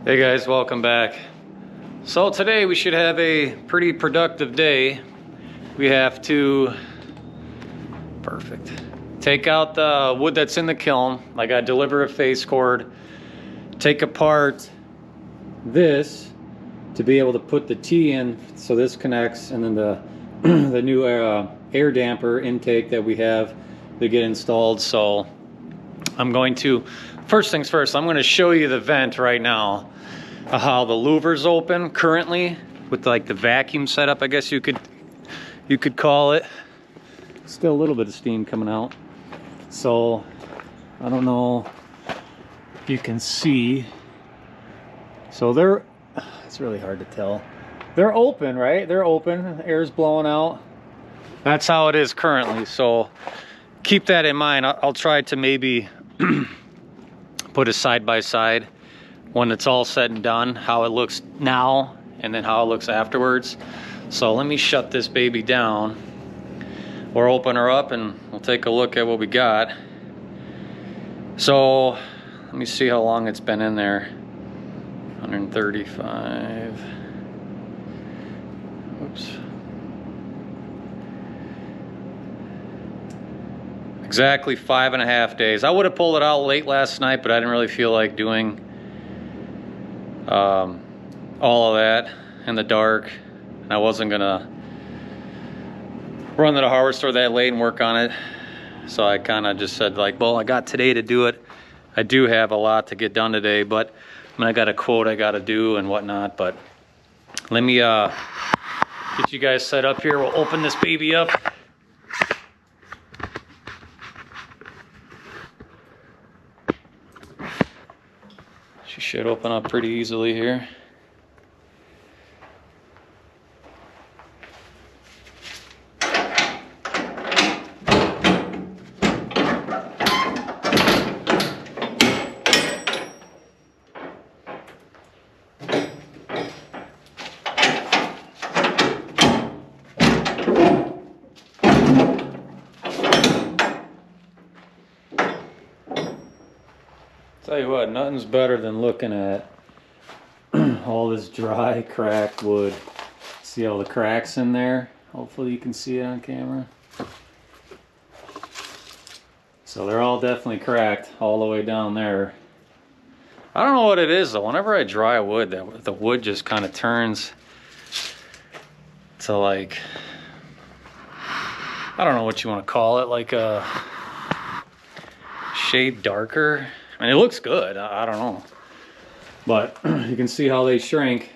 Hey guys, welcome back. So today we should have a pretty productive day. We have to, take out the wood that's in the kiln. I gotta deliver a face cord, take apart this to be able to put the T in so this connects, and then the the new air damper intake that we have to get installed. So I'm going to, first things first, I'm going to show you the vent right now, how the louver's open currently with like the vacuum setup, I guess you could call it. Still a little bit of steam coming out. So I don't know if you can see. So they're, it's really hard to tell. They're open, right? They're open, air's blowing out. That's how it is currently. So keep that in mind. I'll try to maybe put a side by side when it's all said and done, how it looks now and then how it looks afterwards. So let me shut this baby down or open her up and we'll take a look at what we got. So let me see how long it's been in there. 135. Oops. Exactly 5.5 days. I would have pulled it out late last night, but I didn't really feel like doing all of that in the dark. And I wasn't gonna run to the hardware store that late and work on it. So I kind of just said like, well, I got today to do it. I do have a lot to get done today, but I mean, I got a quote I got to do and whatnot. But let me get you guys set up here. We'll open this baby up. She should open up pretty easily here. Tell you what, nothing's better than looking at all this dry, cracked wood. See all the cracks in there? Hopefully you can see it on camera. So they're all definitely cracked all the way down there. I don't know what it is though. Whenever I dry wood, the wood just kind of turns to like, I don't know what you want to call it, like a shade darker. I mean, it looks good. I don't know. But you can see how they shrink,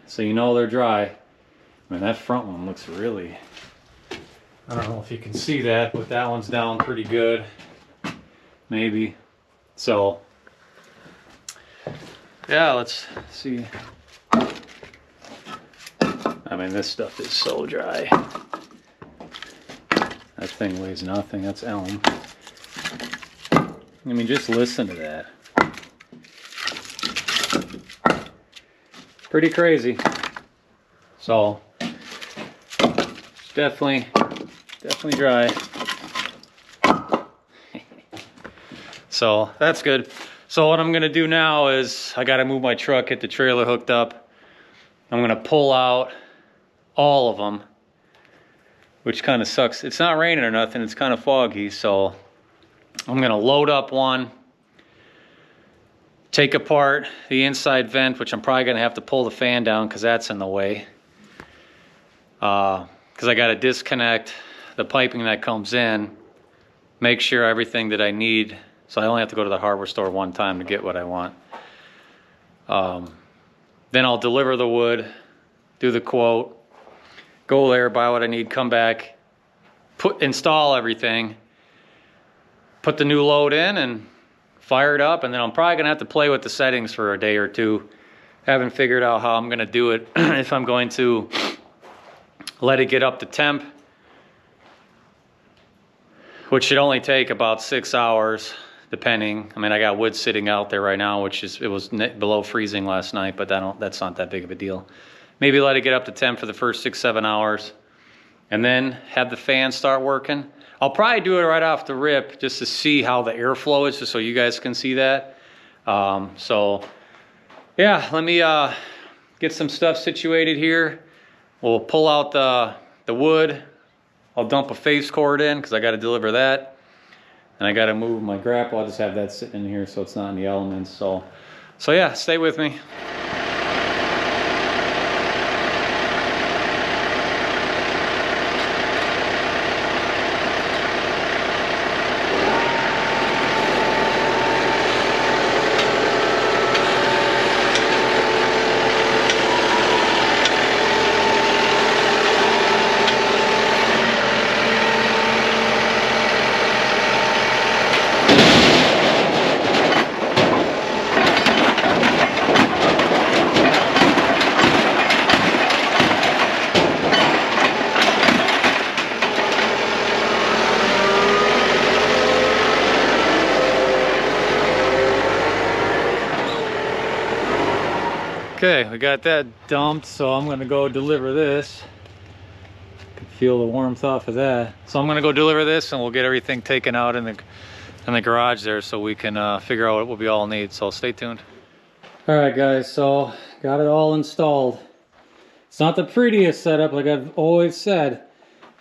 so you know they're dry. I mean, that front one looks really, I don't know if you can see that, but that one's down pretty good. Maybe. So, yeah, let's see. I mean, this stuff is so dry. That thing weighs nothing. That's elm. I mean, just listen to that. Pretty crazy. So, definitely dry. So, that's good. So what I'm gonna do now is, I gotta move my truck, get the trailer hooked up. I'm gonna pull out all of them, which kind of sucks. It's not raining or nothing, it's kind of foggy, so I'm gonna load up one, take apart the inside vent, which I'm probably gonna have to pull the fan down because that's in the way. Because I gotta disconnect the piping that comes in, make sure everything that I need, so I only have to go to the hardware store one time to get what I want. Then I'll deliver the wood, do the quote, go there, buy what I need, come back, install everything, put the new load in and fire it up, and then I'm probably gonna have to play with the settings for a day or two. Haven't figured out how I'm gonna do it. If I'm going to let it get up to temp, which should only take about 6 hours, depending. I mean, I got wood sitting out there right now, which is, it was below freezing last night, but that's not that big of a deal. Maybe let it get up to temp for the first 6-7 hours, and then have the fan start working. I'll probably do it right off the rip just to see how the airflow is, just so you guys can see that. So yeah, let me get some stuff situated here. We'll pull out the wood. I'll dump a face cord in because I got to deliver that. And I got to move my grapple. I'll just have that sitting in here so it's not in the elements. So yeah, stay with me. Okay, we got that dumped, so I'm gonna go deliver this. Can feel the warmth off of that. So I'm gonna go deliver this, and we'll get everything taken out in the garage there, so we can figure out what we all need. So stay tuned. All right, guys. So got it all installed. It's not the prettiest setup, like I've always said,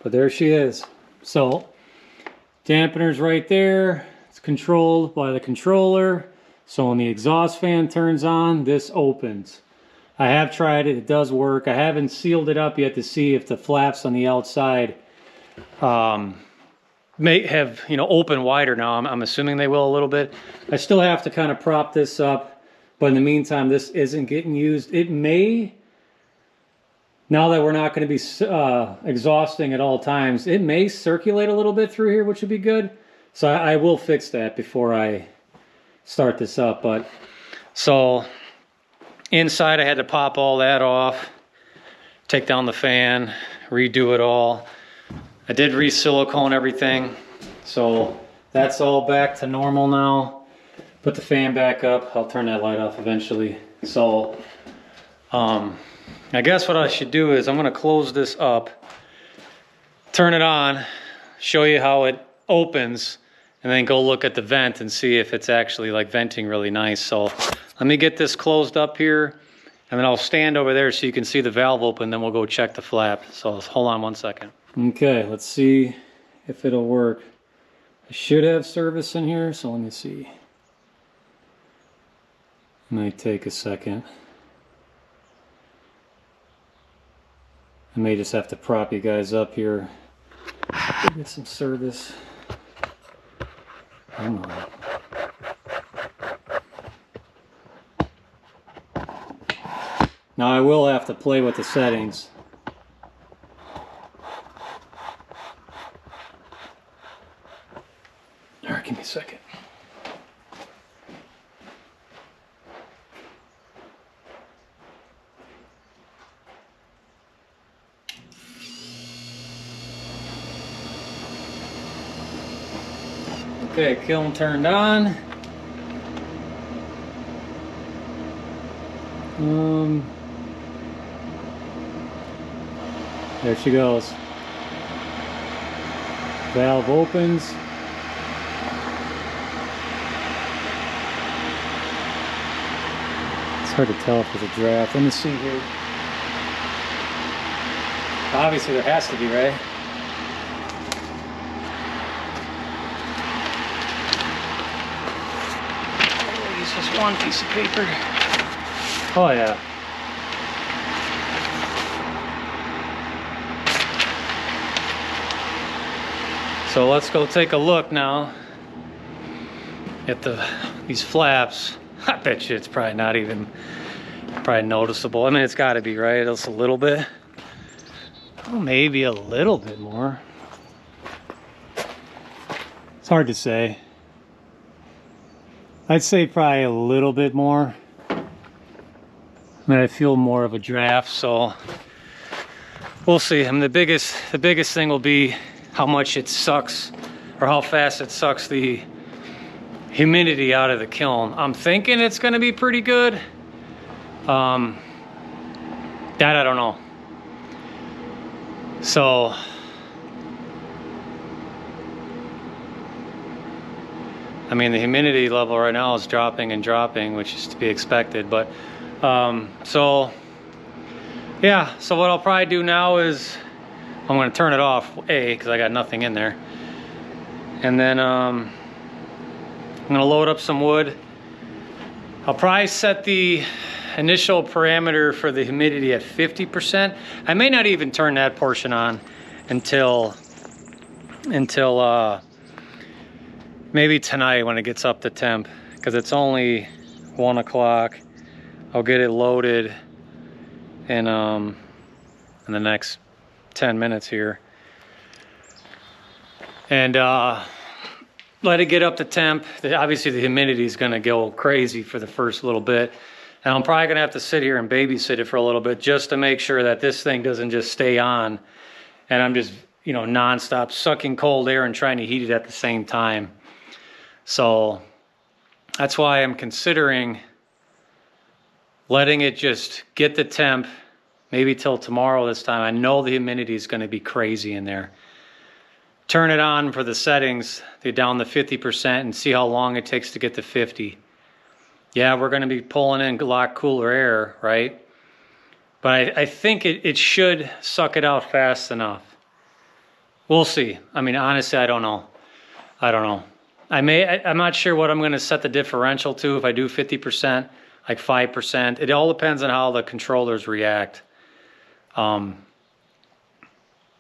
but there she is. So dampener's right there. It's controlled by the controller. So when the exhaust fan turns on, this opens. I have tried it, it does work. I haven't sealed it up yet to see if the flaps on the outside may have, you know, open wider now. I'm assuming they will a little bit. I still have to kind of prop this up, but in the meantime, this isn't getting used. It may, now that we're not going to be exhausting at all times, it may circulate a little bit through here, which would be good. So I will fix that before I start this up. But so inside I had to pop all that off, take down the fan, redo it all. I did re-silicone everything, so that's all back to normal now. Put the fan back up. I'll turn that light off eventually. So I guess what I should do is I'm going to close this up, turn it on, show you how it opens, and then go look at the vent and see if it's actually like venting really nice. So let me get this closed up here, and then I'll stand over there so you can see the valve open, then we'll go check the flap. So hold on 1 second. Okay, let's see if it'll work. I should have service in here, so let me see. It might take a second. I may just have to prop you guys up here. Get some service. Hang on. Now I will have to play with the settings. All right, give me a second. Okay, kiln turned on. There she goes. Valve opens. It's hard to tell if there's a draft. Let me see here. Obviously there has to be, right? Just one piece of paper. Oh yeah. So let's go take a look now at these flaps. I bet you it's probably not even noticeable. I mean, it's got to be, right? It's a little bit. Oh, maybe a little bit more. It's hard to say. I'd say probably a little bit more. I mean, I feel more of a draft, so we'll see. I mean, the biggest thing will be how much it sucks, or how fast it sucks the humidity out of the kiln. I'm thinking it's going to be pretty good. That I don't know. So I mean, the humidity level right now is dropping and dropping, which is to be expected, but So yeah, so what I'll probably do now is I'm going to turn it off, because I got nothing in there. And then I'm going to load up some wood. I'll probably set the initial parameter for the humidity at 50%. I may not even turn that portion on until maybe tonight when it gets up to temp, because it's only 1 o'clock. I'll get it loaded in the next 10 minutes here, and let it get up to temp. Obviously the humidity is going to go crazy for the first little bit, and I'm probably going to have to sit here and babysit it for a little bit just to make sure that this thing doesn't just stay on and I'm just, you know, nonstop sucking cold air and trying to heat it at the same time. So that's why I'm considering letting it just get the temp maybe till tomorrow this time. I know the humidity is going to be crazy in there. Turn it on for the settings, they're down to 50%, and see how long it takes to get to 50. Yeah, we're going to be pulling in a lot cooler air, right? But I think it should suck it out fast enough. We'll see. I mean, honestly, I don't know. I'm not sure what I'm going to set the differential to. If I do 50%, like 5%, it all depends on how the controllers react.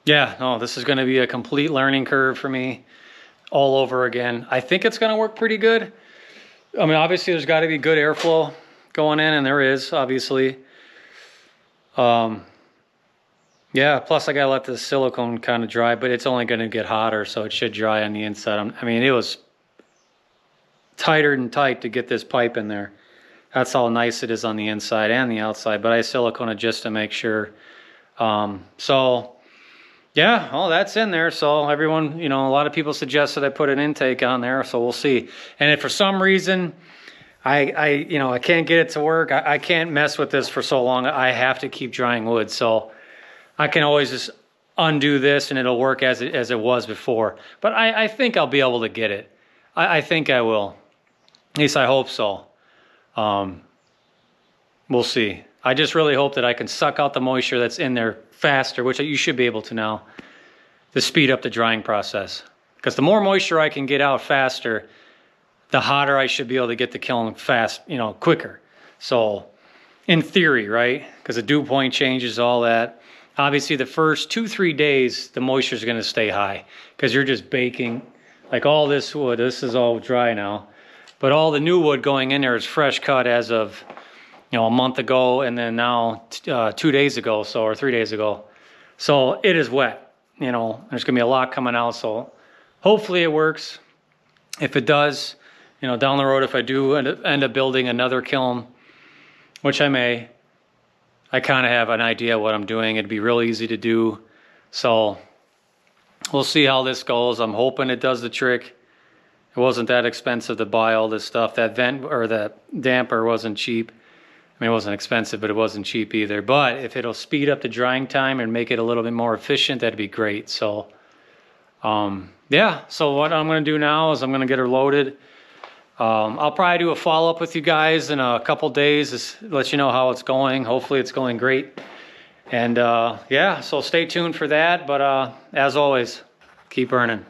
Yeah, no, this is going to be a complete learning curve for me all over again. I think it's going to work pretty good. I mean, obviously there's got to be good airflow going in, and there is, obviously. Yeah, plus I got to let the silicone kind of dry, but it's only going to get hotter, so it should dry on the inside. I mean, it was tighter than tight to get this pipe in there. That's how nice it is on the inside and the outside, but I silicone it just to make sure. So yeah, well, that's in there. So everyone, you know, a lot of people suggested I put an intake on there, so we'll see. And if for some reason I can't get it to work, I can't mess with this for so long. I have to keep drying wood, so I can always just undo this and it'll work as it was before. But I think I'll be able to get it. I think I will. At least I hope so. We'll see. I just really hope that I can suck out the moisture that's in there faster, which you should be able to now, to speed up the drying process. Because the more moisture I can get out faster, the hotter I should be able to get the kiln fast, quicker. So in theory, right? Because the dew point changes, all that. Obviously the first 2-3 days, the moisture is going to stay high because you're just baking. Like all this wood, this is all dry now. But all the new wood going in there is fresh cut as of a month ago, and then now 2 days ago, or 3 days ago. So it is wet. There's gonna be a lot coming out. So hopefully it works. If it does, down the road, if I do end up building another kiln, which I may, I kind of have an idea what I'm doing. It'd be real easy to do. So we'll see how this goes. I'm hoping it does the trick. It wasn't that expensive to buy all this stuff. That vent or that damper wasn't cheap. I mean, it wasn't expensive, but it wasn't cheap either. But if it'll speed up the drying time and make it a little bit more efficient, that'd be great. So, yeah. So what I'm going to do now is I'm going to get her loaded. I'll probably do a follow-up with you guys in a couple days, just let you know how it's going. Hopefully it's going great. And, yeah, so stay tuned for that. But as always, keep burning.